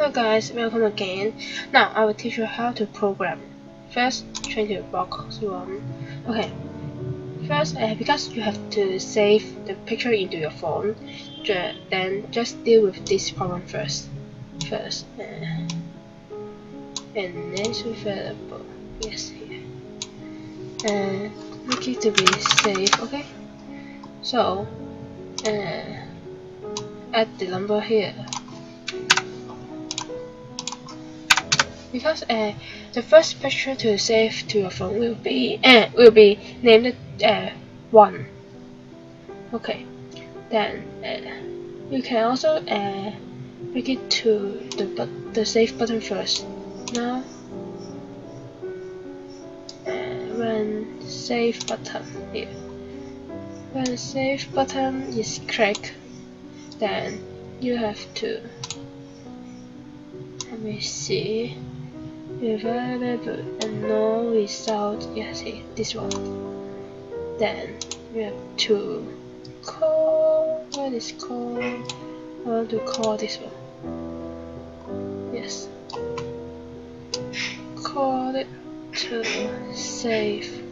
Hello guys, welcome again. Now I will teach you how to program. First, change to box 1. Okay. First, because you have to save the picture into your phone, then just deal with this problem first. And next available. Yes, here. And make it to be safe. Okay. So, add the number here. Because the first picture to save to your phone will be named 1. Okay, then you can also make it to the save button first. Now, when save button here, when save button is clicked, then you have to, let me see, available and no result. Yes, this one. Then you have to call. What is called? I want to call this one. Yes. Call it to save.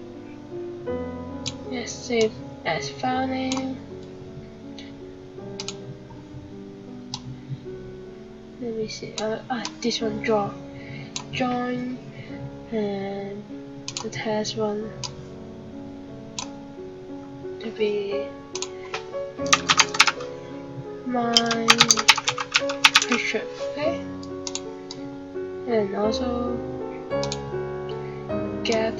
Yes, save as file name. Let me see. This one join and the test one to be my picture, okay? And also get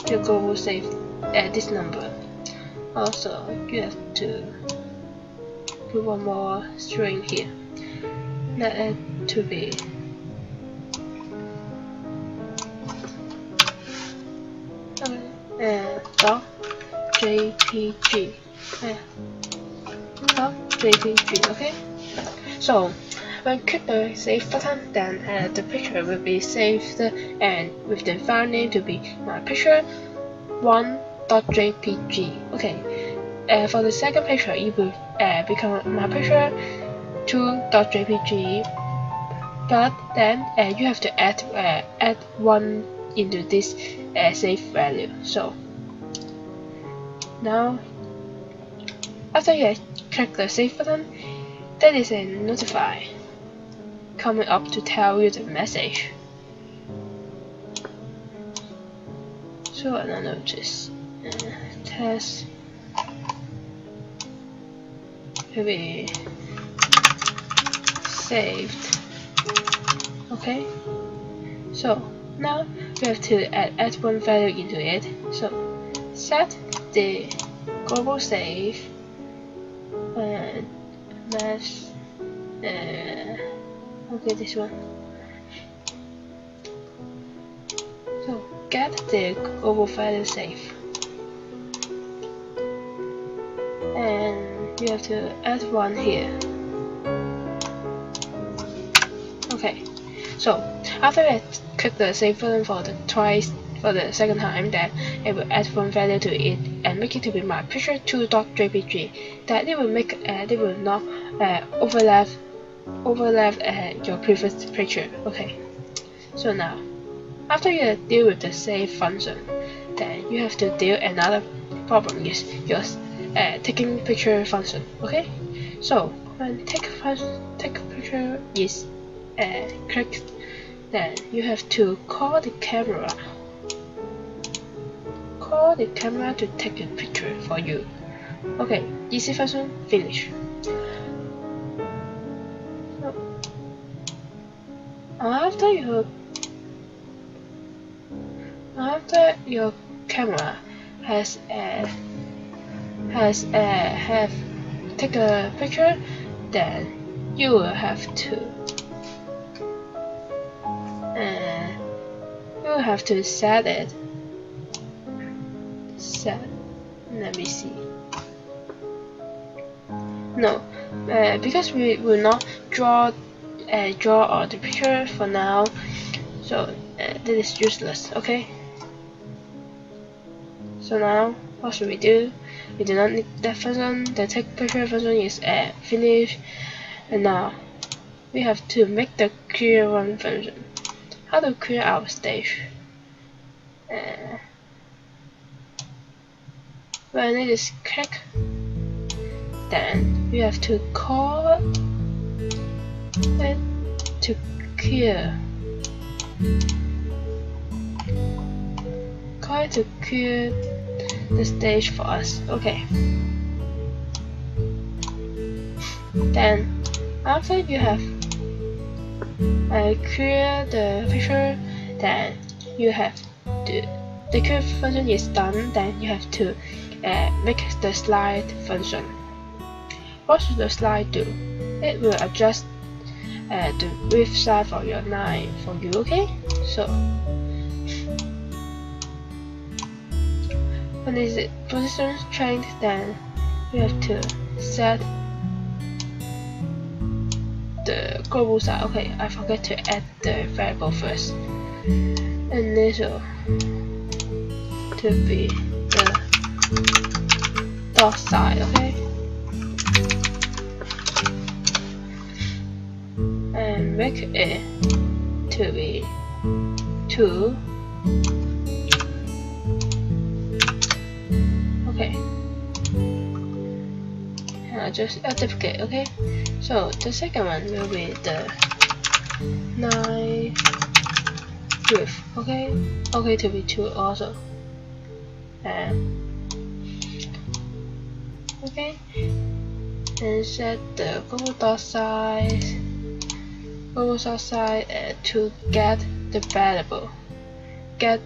the global save at this number. Also, you have to put one more string here. Let it to be .jpg. .jpg. Okay. So when click the save button, then the picture will be saved, and with the file name to be my picture 1.jpg. Okay. For the second picture, it will become my picture 2.jpg. But then you have to add 1 into this save value. So now, after you click the save button, there is a notify coming up to tell you the message. So I notice test to be saved. Okay. So now we have to add 1 value into it. So set the global save and mass. Okay, this one. So get the global value save, and you have to add 1 here. Okay, so after I click the save button for the second time, then it will add 1 value to it and make it to be my picture 2.jpg. That it will not overlap your previous picture. Okay, so now after you deal with the save function, then you have to deal another problem is your taking picture function. Okay, so when take picture is clicked, then you have to call the camera to take a picture for you. Okay, easy function finish. So, after your camera has take a picture, then you will have to set it. Let me see. No, because we will not draw the picture for now, so that is useless. Okay. So now, what should we do? We do not need that function. The take picture function is finished, and now we have to make the clear run function. How to clear our stage? When it is click, then we have to call it to clear. Call it to clear the stage for us. Okay. Then after you have clear the picture, then you have to, the clear function is done, then you have to make the slide function. What should the slide do? It will adjust the width size for your line for you, okay? So when is it position strength, then you have to set the global size. Okay, I forgot to add the variable first. Initial to be the dot size, okay? And make it to be 2. Okay. And I just duplicate, okay? So the second one will be the 9 width, okay? Okay, to be 2 also. Okay. And set the global dot size to get the variable. Get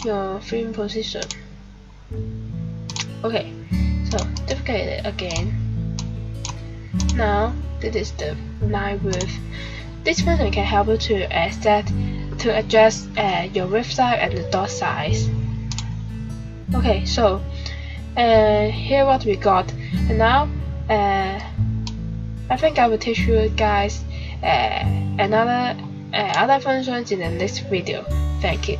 your frame position. Okay, so duplicate it again. Now this is the line width. This function can help you to adjust your width size and the dot size. Okay, so here what we got. And now I think I will teach you guys other functions in the next video. Thank you.